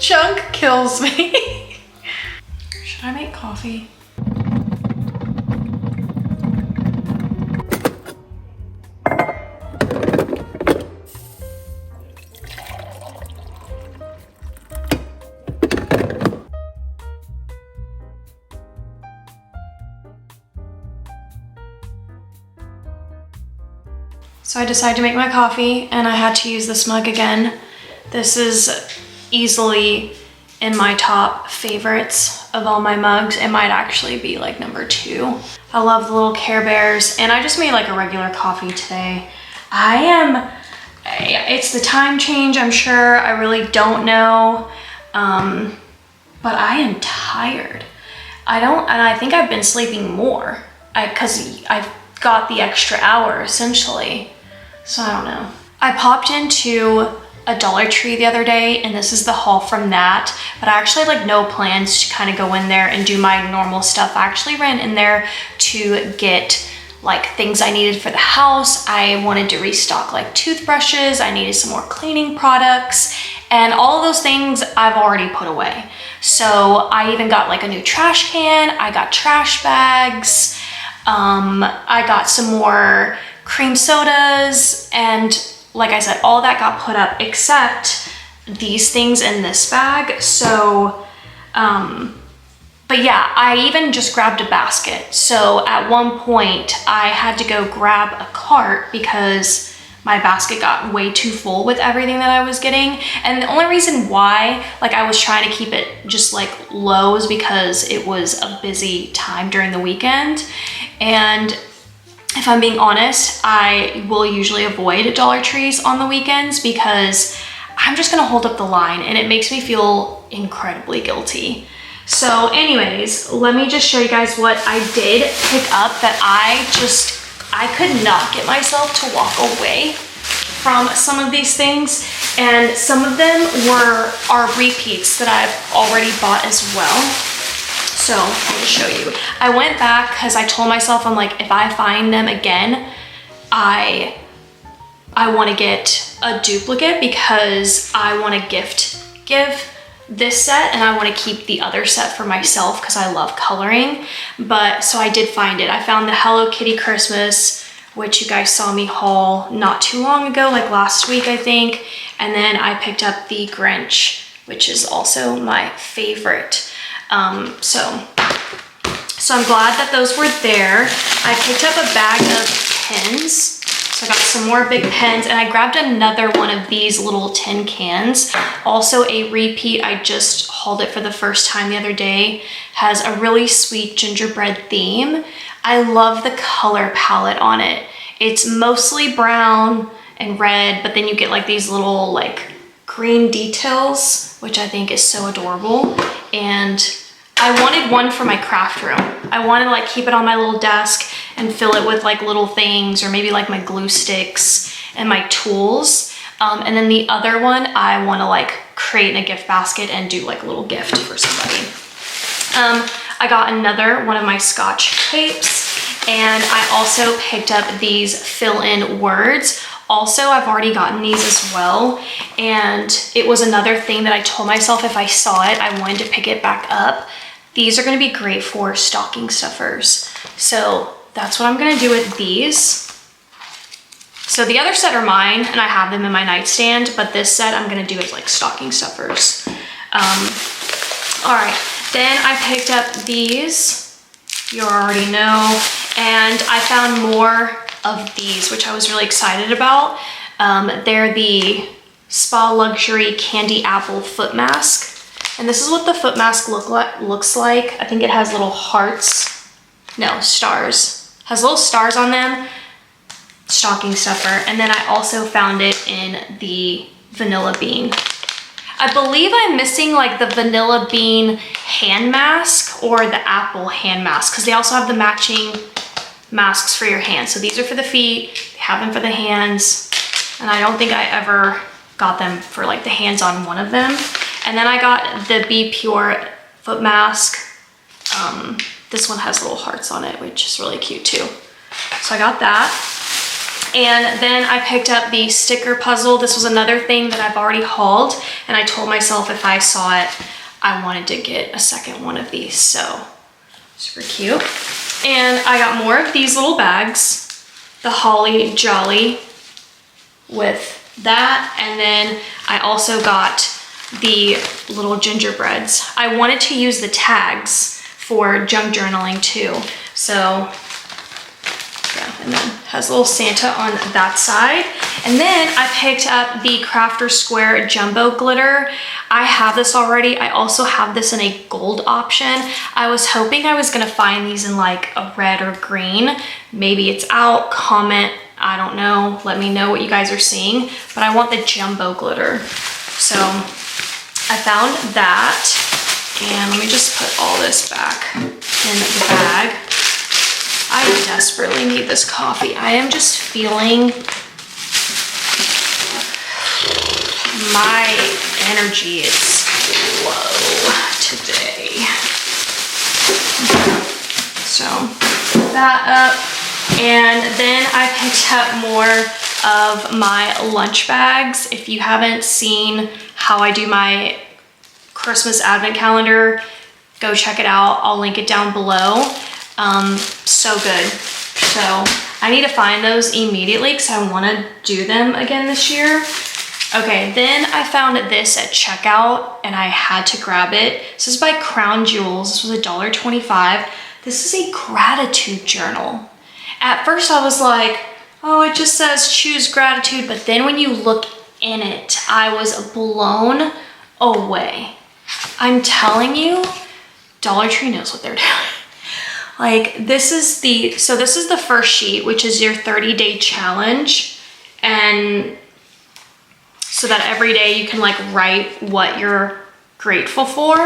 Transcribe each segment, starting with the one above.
junk kills me. Should I make coffee? So I decided to make my coffee and I had to use this mug again. This is easily in my top favorites of all my mugs. It might actually be like number 2. I love the little Care Bears, and I just made like a regular coffee today. It's the time change, I'm sure. I really don't know, but I am tired. And I think I've been sleeping more because I've got the extra hour essentially. So I don't know. I popped into a Dollar Tree the other day, and this is the haul from that, but I actually had like no plans to kind of go in there and do my normal stuff. I actually ran in there to get like things I needed for the house. I wanted to restock like toothbrushes. I needed some more cleaning products, and all of those things I've already put away. So I even got like a new trash can. I got trash bags. I got some more cream sodas, and like I said, all that got put up except these things in this bag. So, but yeah, I even just grabbed a basket. So at one point I had to go grab a cart because my basket got way too full with everything that I was getting. And the only reason why like I was trying to keep it just like low is because it was a busy time during the weekend. And if I'm being honest, I will usually avoid Dollar Trees on the weekends because I'm just gonna hold up the line and it makes me feel incredibly guilty. So anyways, let me just show you guys what I did pick up that I could not get myself to walk away from some of these things. And some of them are repeats that I've already bought as well. So let me show you. I went back because I told myself, I'm like, if I find them again, I want to get a duplicate because I want to give this set and I want to keep the other set for myself because I love coloring. But so I did find it. I found the Hello Kitty Christmas, which you guys saw me haul not too long ago, like last week, I think. And then I picked up the Grinch, which is also my favorite. So I'm glad that those were there. I picked up a bag of pens. So I got some more big pens, and I grabbed another one of these little tin cans. Also a repeat, I just hauled it for the first time the other day. Has a really sweet gingerbread theme. I love the color palette on it. It's mostly brown and red, but then you get like these little like green details, which I think is so adorable. And I wanted one for my craft room. I want to like keep it on my little desk and fill it with like little things, or maybe like my glue sticks and my tools. And then the other one, I want to like create in a gift basket and do like a little gift for somebody. I got another one of my Scotch tapes, and I also picked up these fill-in words. Also, I've already gotten these as well, and it was another thing that I told myself if I saw it, I wanted to pick it back up. These are gonna be great for stocking stuffers. So that's what I'm gonna do with these. So the other set are mine, and I have them in my nightstand, but this set I'm gonna do as like stocking stuffers. All right, then I picked up these, you already know, and I found more of these, which I was really excited about. They're the Spa Luxury Candy Apple Foot Mask. And this is what the foot mask looks like. I think it has little hearts, no, stars. Has little stars on them, stocking stuffer. And then I also found it in the vanilla bean. I believe I'm missing like the vanilla bean hand mask or the apple hand mask, because they also have the matching masks for your hands. So these are for the feet, they have them for the hands, and I don't think I ever got them for like the hands on one of them. And then I got the Be Pure foot mask. This one has little hearts on it, which is really cute too. So I got that. And then I picked up the sticker puzzle. This was another thing that I've already hauled, and I told myself if I saw it, I wanted to get a second one of these, so super cute. And I got more of these little bags, the Holly Jolly with that, and then I also got the little gingerbreads. I wanted to use the tags for junk journaling too, so yeah, and then has a little Santa on that side. And then I picked up the Crafter Square Jumbo Glitter. I have this already. I also have this in a gold option. I was hoping I was gonna find these in like a red or green. Maybe it's out, comment, I don't know. Let me know what you guys are seeing, but I want the jumbo glitter. So I found that, and let me just put all this back in the bag. I desperately need this coffee. I am just feeling my energy is low today. So that up, and then I picked up more of my lunch bags. If you haven't seen how I do my Christmas advent calendar, go check it out. I'll link it down below. So good. So I need to find those immediately because I want to do them again this year. Okay, then I found this at checkout and I had to grab it. This is by Crown Jewels. This was $1.25. This is a gratitude journal. At first I was like, oh, it just says choose gratitude. But then when you look in it, I was blown away. I'm telling you, Dollar Tree knows what they're doing. Like this is the first sheet, which is your 30-day challenge. And so that every day you can like write what you're grateful for.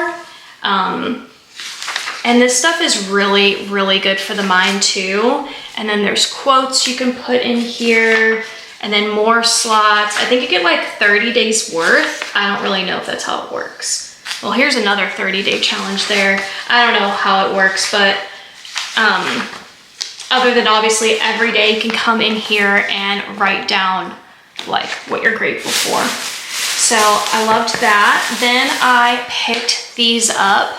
And this stuff is really, really good for the mind too. And then there's quotes you can put in here, and then more slots. I think you get like 30 days worth. I don't really know if that's how it works. Well, here's another 30-day challenge there. I don't know how it works, but other than obviously every day you can come in here and write down like what you're grateful for. So I loved that. Then I picked these up.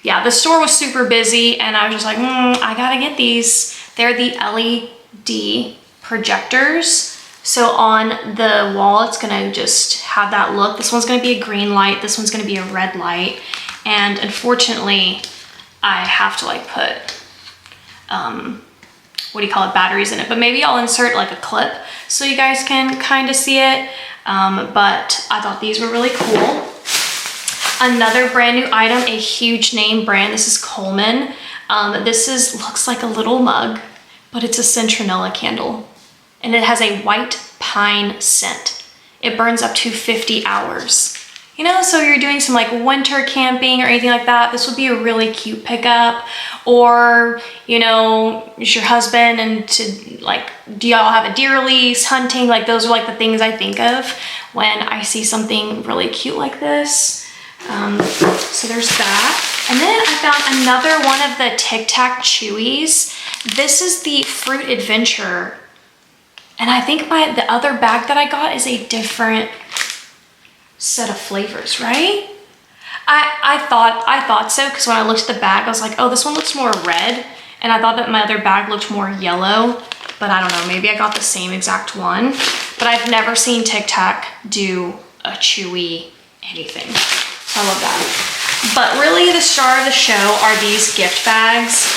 Yeah, the store was super busy and I was just like, I gotta get these. They're the LED projectors. So on the wall, it's gonna just have that look. This one's gonna be a green light. This one's gonna be a red light. And unfortunately, I have to like put, what do you call it, batteries in it. But maybe I'll insert like a clip so you guys can kind of see it. But I thought these were really cool. Another brand new item, a huge name brand. This is Coleman. This looks like a little mug, but it's a citronella candle. And it has a white pine scent. It burns up to 50 hours. You know, so you're doing some like winter camping or anything like that, this would be a really cute pickup. Or, you know, it's your husband and to like, do y'all have a deer lease, hunting? Like those are like the things I think of when I see something really cute like this. So there's that. And then I found another one of the Tic Tac Chewies. This is the Fruit Adventure. And I think the other bag that I got is a different set of flavors, right? I thought so, because when I looked at the bag, I was like, oh, this one looks more red. And I thought that my other bag looked more yellow, but I don't know, maybe I got the same exact one. But I've never seen Tic Tac do a chewy anything. So I love that. But really the star of the show are these gift bags.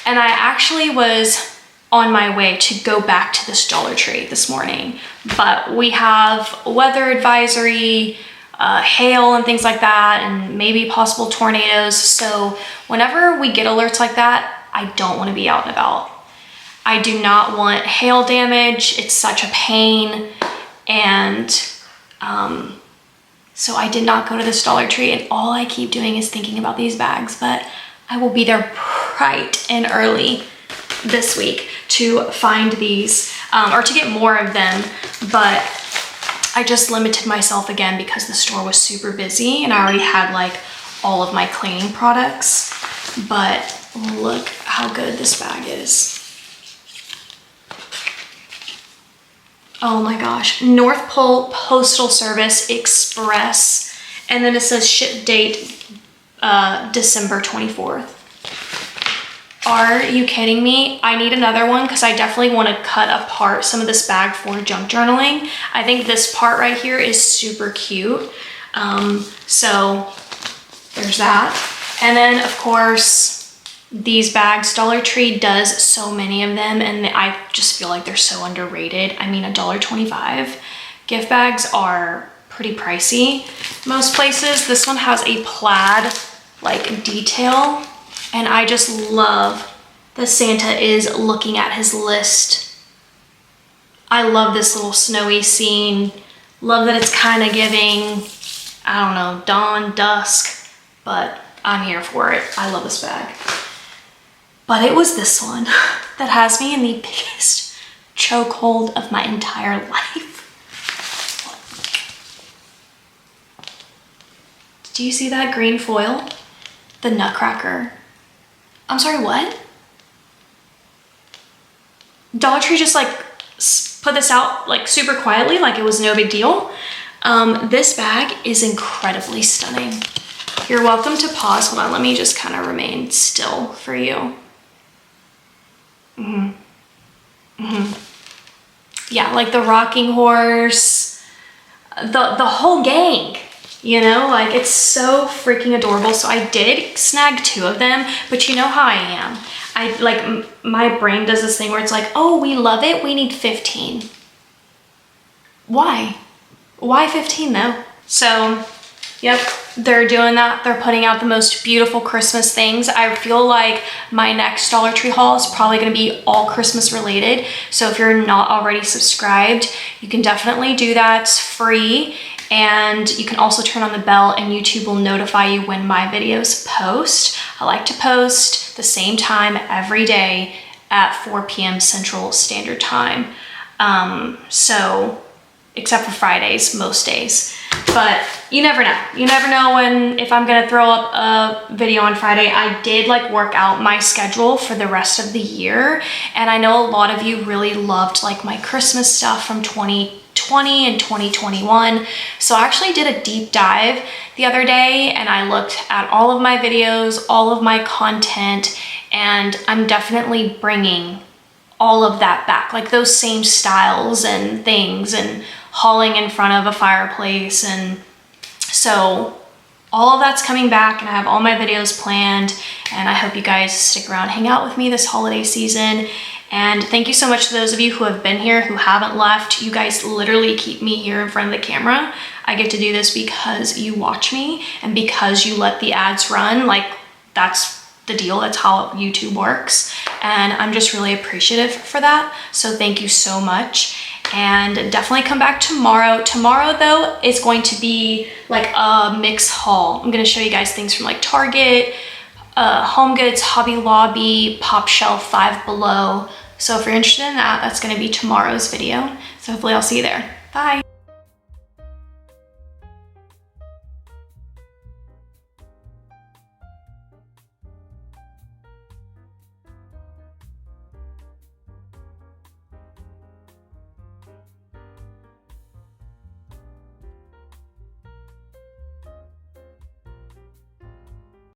And I actually was on my way to go back to this Dollar Tree this morning, but we have weather advisory, hail and things like that, and maybe possible tornadoes. So whenever we get alerts like that, I don't want to be out and about. I do not want hail damage. It's such a pain. And so I did not go to this Dollar Tree, and all I keep doing is thinking about these bags, but I will be there bright and early this week to find these, or to get more of them. But I just limited myself again because the store was super busy and I already had like all of my cleaning products. But look how good this bag is. Oh my gosh, North Pole Postal Service Express. And then it says ship date December 24th. Are you kidding me? I need another one because I definitely want to cut apart some of this bag for junk journaling. I think this part right here is super cute. So there's that. And then of course, these bags, Dollar Tree does so many of them and I just feel like they're so underrated. I mean, $1.25. Gift bags are pretty pricey most places. This one has a plaid like detail and I just love that Santa is looking at his list. I love this little snowy scene. Love that it's kind of giving, I don't know, dawn, dusk, but I'm here for it. I love this bag. But it was this one that has me in the biggest chokehold of my entire life. Do you see that green foil? The Nutcracker. I'm sorry, what? Dollar Tree just like put this out like super quietly, like it was no big deal. This bag is incredibly stunning. You're welcome to pause. Hold on, let me just kind of remain still for you. Yeah, like the rocking horse, the whole gang. You know, like it's so freaking adorable. So I did snag 2 of them, but you know how I am. I like, my brain does this thing where it's like, oh, we love it, we need 15. Why? Why 15 though? So, yep, they're doing that. They're putting out the most beautiful Christmas things. I feel like my next Dollar Tree haul is probably gonna be all Christmas related. So if you're not already subscribed, you can definitely do that. It's free. And you can also turn on the bell and YouTube will notify you when my videos post. I like to post the same time every day at 4 p.m. Central Standard Time. So, except for Fridays, most days. But you never know. You never know if I'm gonna throw up a video on Friday. I did like work out my schedule for the rest of the year. And I know a lot of you really loved like my Christmas stuff from 2020 and 2021. So I actually did a deep dive the other day and I looked at all of my videos, all of my content, and I'm definitely bringing all of that back, like those same styles and things and hauling in front of a fireplace. And so all of that's coming back and I have all my videos planned and I hope you guys stick around, hang out with me this holiday season. And thank you so much to those of you who have been here, who haven't left. You guys literally keep me here in front of the camera. I get to do this because you watch me and because you let the ads run. Like that's the deal, that's how YouTube works. And I'm just really appreciative for that. So thank you so much. And definitely come back tomorrow. Tomorrow though, is going to be like a mix haul. I'm gonna show you guys things from like Target, Home Goods, Hobby Lobby, Pop Shelf, Five Below. So if you're interested in that, that's gonna be tomorrow's video. So hopefully I'll see you there. Bye.